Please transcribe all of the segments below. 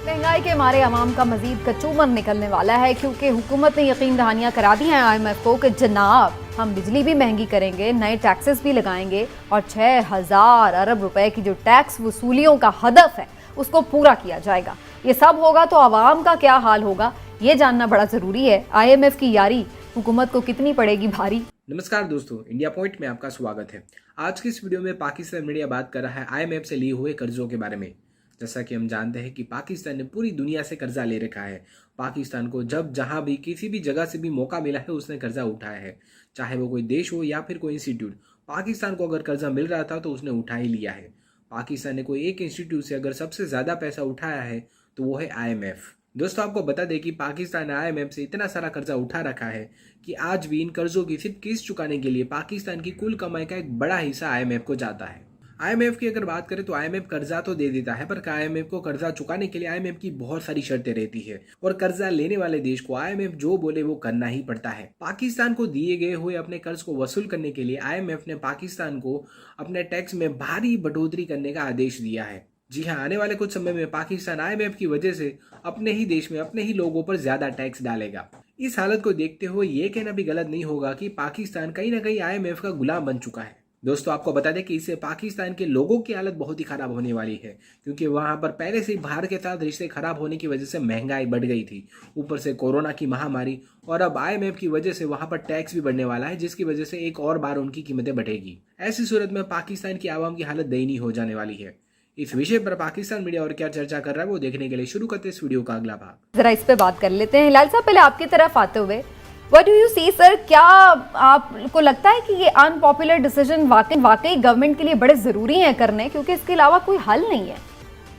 महंगाई के मारे अवाम का मजीद कचूमर निकलने वाला है क्योंकि हुकूमत ने यकीन दहानियां करा दी हैं IMF को कि जनाब हम बिजली भी महंगी करेंगे, नए टैक्सेस भी लगाएंगे और 6,000 अरब रुपए की जो टैक्स वसूलियों का हदफ है उसको पूरा किया जाएगा। ये सब होगा तो अवाम का क्या हाल होगा, ये जानना बड़ा जरूरी है। IMF की यारी हुकूमत को कितनी पड़ेगी भारी। नमस्कार दोस्तों, इंडिया पॉइंट में आपका स्वागत है। आज की इस वीडियो में पाकिस्तान मीडिया बात कर रहा है IMF से लिए हुए कर्जों के बारे में। जैसा कि हम जानते हैं कि पाकिस्तान ने पूरी दुनिया से कर्जा ले रखा है। पाकिस्तान को जब जहां भी किसी भी जगह से भी मौका मिला है उसने कर्जा उठाया है, चाहे वो कोई देश हो या फिर कोई इंस्टीट्यूट। पाकिस्तान को अगर कर्जा मिल रहा था तो उसने उठा ही लिया है। पाकिस्तान ने कोई एक इंस्टीट्यूट से अगर सबसे ज़्यादा पैसा उठाया है तो वो है IMF। दोस्तों, आपको बता दें कि पाकिस्तान ने IMF से इतना सारा कर्जा उठा रखा है कि आज भी इन कर्जों की सिर्फ किस्त चुकाने के लिए पाकिस्तान की कुल कमाई का एक बड़ा हिस्सा IMF को जाता है। IMF की अगर बात करें तो IMF कर्जा तो दे देता है, पर IMF को कर्जा चुकाने के लिए IMF की बहुत सारी शर्तें रहती है और कर्जा लेने वाले देश को IMF जो बोले वो करना ही पड़ता है। पाकिस्तान को दिए गए हुए अपने कर्ज को वसूल करने के लिए IMF ने पाकिस्तान को अपने टैक्स में भारी बढ़ोतरी करने का आदेश दिया है। जी हाँ, आने वाले कुछ समय में पाकिस्तान IMF की वजह से अपने ही देश में अपने ही लोगों पर ज्यादा टैक्स डालेगा। इस हालत को देखते हुए ये कहना भी गलत नहीं होगा कि पाकिस्तान कहीं ना कहीं IMF का गुलाम बन चुका है। दोस्तों, आपको बता दें कि इससे पाकिस्तान के लोगों की हालत बहुत ही खराब होने वाली है, क्योंकि वहां पर पहले से ही भारत के साथ रिश्ते खराब होने की वजह से महंगाई बढ़ गई थी, ऊपर से कोरोना की महामारी और अब IMF की वजह से वहां पर टैक्स भी बढ़ने वाला है, जिसकी वजह से एक और बार उनकी कीमतें बढ़ेगी। ऐसी सूरत में पाकिस्तान की आवाम की हालत दयनीय हो जाने वाली है। इस विषय पर पाकिस्तान मीडिया और क्या चर्चा कर रहा है वो देखने के लिए शुरू करते इस वीडियो का अगला भाग। जरा इस पे बात कर लेते हैं। हिलाल साहब, पहले आपकी तरफ आते हुए what do you see sir, क्या आपको लगता है कि ये अनपॉपुलर डिसीजन वाकई गवर्नमेंट के लिए बड़े ज़रूरी हैं करने, क्योंकि इसके अलावा कोई हल नहीं है?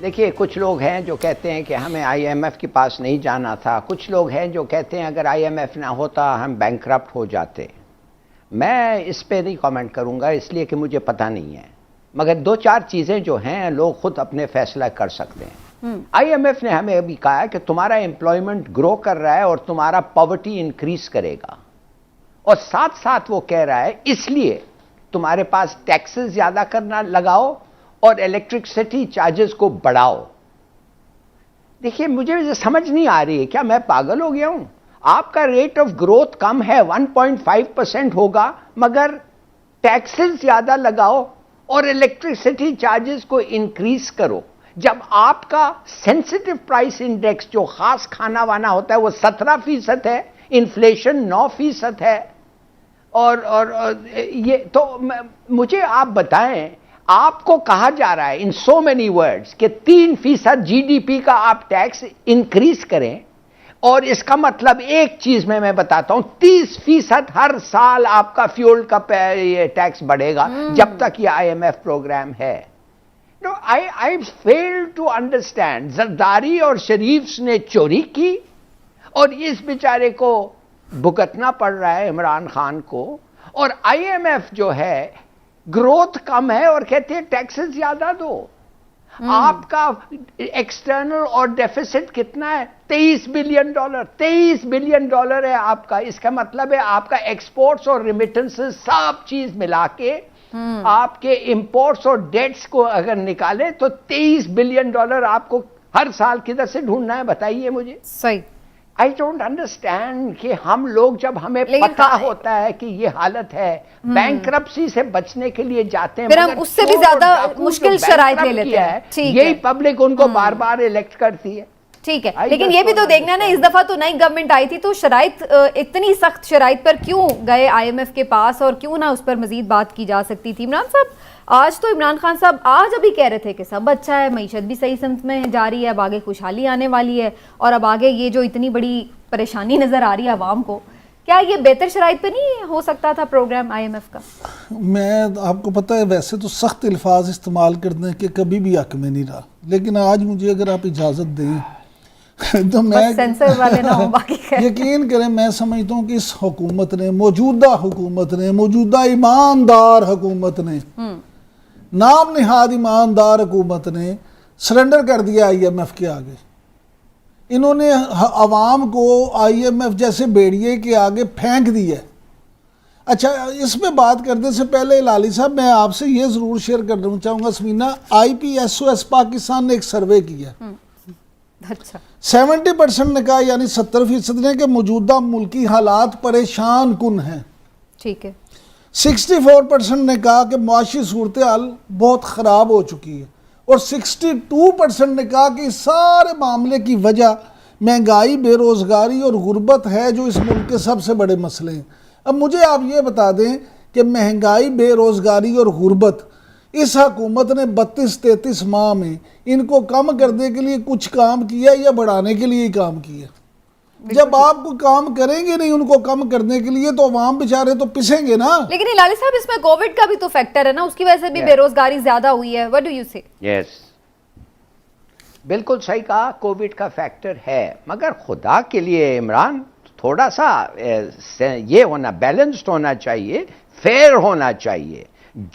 देखिए, कुछ लोग हैं जो कहते हैं कि हमें IMF के पास नहीं जाना था, कुछ लोग हैं जो कहते हैं अगर IMF ना होता हम बैंकक्रप्ट हो जाते। मैं इस पे नहीं कमेंट करूंगा इसलिए कि मुझे पता नहीं है, मगर दो चार चीज़ें जो हैं लोग खुद अपने फैसला कर सकते हैं। IMF ने हमें अभी कहा है कि तुम्हारा एम्प्लॉयमेंट ग्रो कर रहा है और तुम्हारा पॉवर्टी इंक्रीज करेगा, और साथ साथ वो कह रहा है इसलिए तुम्हारे पास टैक्सेस ज्यादा करना लगाओ और इलेक्ट्रिसिटी चार्जेस को बढ़ाओ। देखिए, मुझे समझ नहीं आ रही है, क्या मैं पागल हो गया हूं? आपका रेट ऑफ ग्रोथ कम है, 1.5% होगा, मगर टैक्सेस ज्यादा लगाओ और इलेक्ट्रिसिटी चार्जेस को इंक्रीज करो। जब आपका सेंसिटिव प्राइस इंडेक्स जो खास खाना वाना होता है वो 17% है, इन्फ्लेशन 9% है, और ये तो मुझे आप बताएं, आपको कहा जा रहा है इन सो मेनी वर्ड्स कि 3% GDP का आप टैक्स इंक्रीज करें, और इसका मतलब एक चीज में मैं बताता हूं, 30% हर साल आपका फ्यूल का टैक्स बढ़ेगा जब तक ये IMF प्रोग्राम है। No, I fail to understand। Zardari और शरीफ ने चोरी की और इस बेचारे को भुगतना पड़ रहा है, इमरान खान को, और IMF जो है ग्रोथ कम है और कहते हैं टैक्सेस ज्यादा दो। आपका एक्सटर्नल और डेफिसिट कितना है? $23 बिलियन। $23 बिलियन है आपका। इसका मतलब है आपका एक्सपोर्ट्स और रिमिटेंसेस सब चीज मिला के आपके इंपोर्ट्स और डेट्स को अगर निकाले तो $23 बिलियन आपको हर साल किधर से ढूंढना है, बताइए मुझे। सही, आई डोंट अंडरस्टैंड कि हम लोग जब हमें पता होता है कि ये हालत है, बैंकरप्सी से बचने के लिए जाते हैं, फिर हम उससे भी ज्यादा मुश्किल शराइत ले लेते हैं। यही पब्लिक उनको बार बार इलेक्ट करती है। ठीक है, लेकिन ये भी तो देखना है ना, इस दफा तो नई गवर्नमेंट आई थी तो शराइत, इतनी सख्त शराइत पर क्यों गए IMF के पास, और क्यों ना उस पर मजीद बात की जा सकती थी? इमरान साहब, आज तो इमरान खान साहब आज अभी कह रहे थे कि सब अच्छा है, मईशत भी सही समत में जा रही है, अब आगे खुशहाली आने वाली है, और अब आगे ये जो इतनी बड़ी परेशानी नजर आ रही है आवाम को, क्या ये बेहतर शराइत पे नहीं हो सकता था प्रोग्राम IMF का? मैं आपको पता है, वैसे तो सख्त अल्फाज इस्तेमाल करने के कभी भी हक में नहीं रहा, लेकिन आज मुझे अगर आप इजाज़त दें तो मैं सेंसर वाले ना हो, बाकी यकीन करें, मैं समझता हूँ कि इस हुकूमत ने, मौजूदा ईमानदार हुकूमत ने, नाम निहाद ईमानदार हुकूमत ने सरेंडर कर दिया IMF के आगे। इन्होंने अवाम को IMF जैसे भेड़िए के आगे फेंक दिया। अच्छा, इसमें बात करने से पहले लाली साहब, मैं आपसे ये ज़रूर शेयर करना चाहूँगा, समीना, IPSOS पाकिस्तान ने एक सर्वे किया अच्छा 70% ने कहा, यानी 70% ने, कि मौजूदा मुल्की हालात परेशान कुन हैं। ठीक है। 64% ने कहा कि मुआशी सूरत हाल बहुत ख़राब हो चुकी है, और 62% ने कहा कि इस सारे मामले की वजह महंगाई, बेरोज़गारी और गुर्बत है, जो इस मुल्क के सबसे बड़े मसले हैं। अब मुझे आप ये बता दें कि महंगाई, बेरोज़गारी और गुर्बत, इस हुकूमत ने 32-33 माह में इनको कम करने के लिए कुछ काम किया या बढ़ाने के लिए ही काम किया? जब आप कोई काम करेंगे नहीं उनको कम करने के लिए, तो अवाम बेचारे तो पिसेंगे ना। लेकिन हिलाली साहब, इसमें कोविड का भी तो फैक्टर है ना, उसकी वजह से भी बेरोजगारी ज्यादा हुई है। व्हाट डू यू से? यस, बिल्कुल सही कहा, कोविड का फैक्टर है, मगर खुदा के लिए इमरान, थोड़ा सा ये होना, बैलेंस्ड होना चाहिए, फेयर होना चाहिए।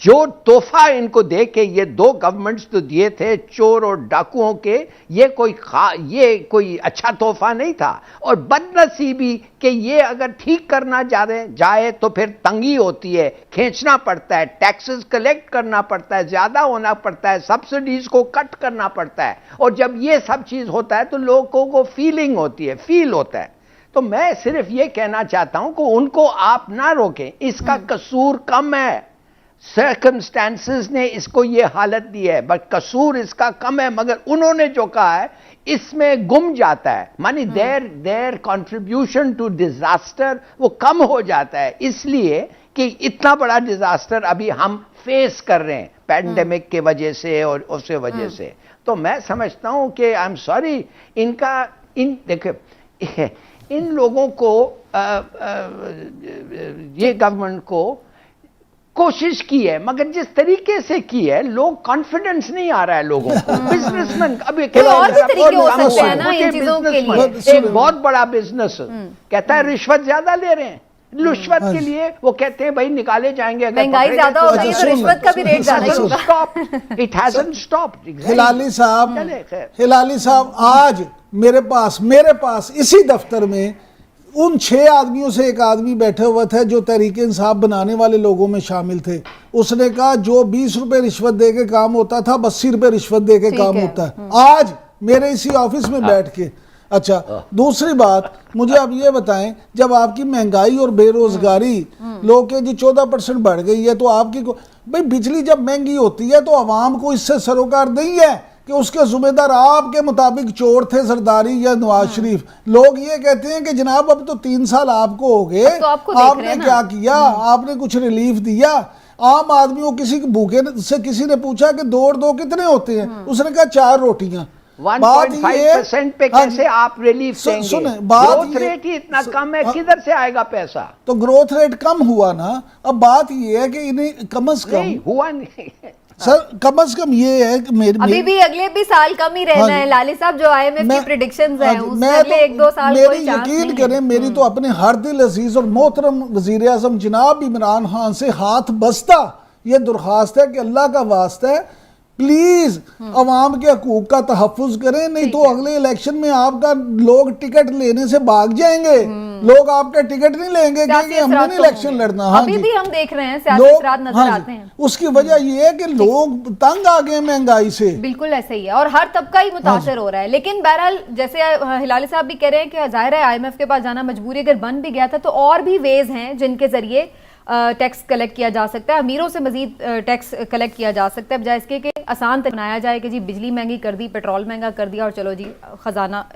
जो तोहफा इनको दे के ये दो गवर्नमेंट्स तो दिए थे चोर और डाकुओं के, ये कोई अच्छा तोहफा नहीं था। और बदनसीबी कि ये अगर ठीक करना जाए तो फिर तंगी होती है, खींचना पड़ता है, टैक्सेस कलेक्ट करना पड़ता है, ज्यादा होना पड़ता है, सब्सिडीज को कट करना पड़ता है, और जब ये सब चीज होता है तो लोगों को फीलिंग होती है, फील होता है। तो मैं सिर्फ ये कहना चाहता हूं कि उनको आप ना रोकें, इसका कसूर कम है, सर्कमस्टेंसेस ने इसको ये हालत दी है, बट कसूर इसका कम है, मगर उन्होंने जो कहा है इसमें गुम जाता है, मानी देयर कंट्रीब्यूशन टू डिजास्टर वो कम हो जाता है, इसलिए कि इतना बड़ा डिजास्टर अभी हम फेस कर रहे हैं पैंडेमिक के वजह से और उससे वजह से। तो मैं समझता हूं कि आई एम सॉरी, देखिए इन लोगों को ये गवर्नमेंट को कोशिश की है, मगर जिस तरीके से की है, लोग कॉन्फिडेंस नहीं आ रहा है लोगों को। बिजनेसमैन अभी कोई और भी तरीके हो सकते हैं ना इन चीजों के लिए। एक बहुत बड़ा बिजनेस कहता है रिश्वत ज्यादा ले रहे हैं, रिश्वत के लिए वो कहते हैं भाई निकाले जाएंगे, महंगाई ज्यादा हो गई तो रिश्वत का भी रेट ज्यादा होगा। It hasn't stopped. हिलाली साहब, आज मेरे पास इसी दफ्तर में उन 6 आदमियों से एक आदमी बैठे हुए थे जो तहरीक इंसाफ बनाने वाले लोगों में शामिल थे। उसने कहा जो 20 रुपए रिश्वत दे के काम होता था, 80 रुपए रिश्वत दे के काम होता है आज मेरे इसी ऑफिस में बैठ के। अच्छा, दूसरी बात, मुझे आप ये बताएं, जब आपकी महंगाई और बेरोजगारी लोग के जी 14% बढ़ गई है, तो आपकी भाई बिजली जब महंगी होती है तो आवाम को इससे सरोकार नहीं है कि उसके जुम्मेदार आपके मुताबिक चोर थे सरदारी या नवाज शरीफ। लोग ये कहते हैं कि जनाब अब तो 3 साल आपको हो गए, तो आपने क्या किया, आपने कुछ रिलीफ दिया? आम आदमी को किसी भूखे से किसी ने पूछा कि 2 और 2 कितने होते हैं, उसने कहा 4 रोटियां। 1.5% पे कैसे आप रिलीफ देंगे? सुने, ग्रोथ रेट ही इतना कम है, किधर से आएगा पैसा? तो ग्रोथ रेट कम हुआ ना। अब बात ये है कि इन्हें कम से कम हुआ नहीं सर, कम से कम ये है कि अभी भी अगले भी साल कम ही रहना है लाली साहब, जो आईएमएफ की प्रेडिक्शंस हैं उसमें अगले 1-2 साल कोई चांस नहीं है। यकीन करें, मेरी तो अपने हर दिल अजीज और मोहतरम वजीर आज़म जनाब इमरान खान से हाथ बस्ता ये दरख्वास्त है कि अल्लाह का वास्ता है, प्लीज अवाम के हकूक का तहफ़्फ़ुज़ करें, नहीं तो अगले इलेक्शन में आपका लोग टिकट लेने से भाग जाएंगे। लोग आपका टिकट नहीं लेंगे क्योंकि हमने नहीं इलेक्शन लड़ना। हाँ, अभी भी हम देख रहे हैं सियासी असरात नजर आते हैं। उसकी वजह ये है कि लोग तंग आ गए महंगाई से। बिल्कुल ऐसे ही है, और हर तबका ही मुतासर हो रहा है। लेकिन बहरहाल जैसे हिलाली साहब भी कह रहे हैं कि जाहिर है आईएमएफ के पास जाना मजबूरी अगर बन भी गया था तो और भी वेज हैं जिनके जरिए टैक्स कलेक्ट किया जा सकता है, अमीरों से मजीद टैक्स कलेक्ट किया जा सकता है, बजाय इसके कि आसान बनाया जाए कि जी बिजली महंगी कर दी, पेट्रोल महंगा कर दिया और चलो जी खजाना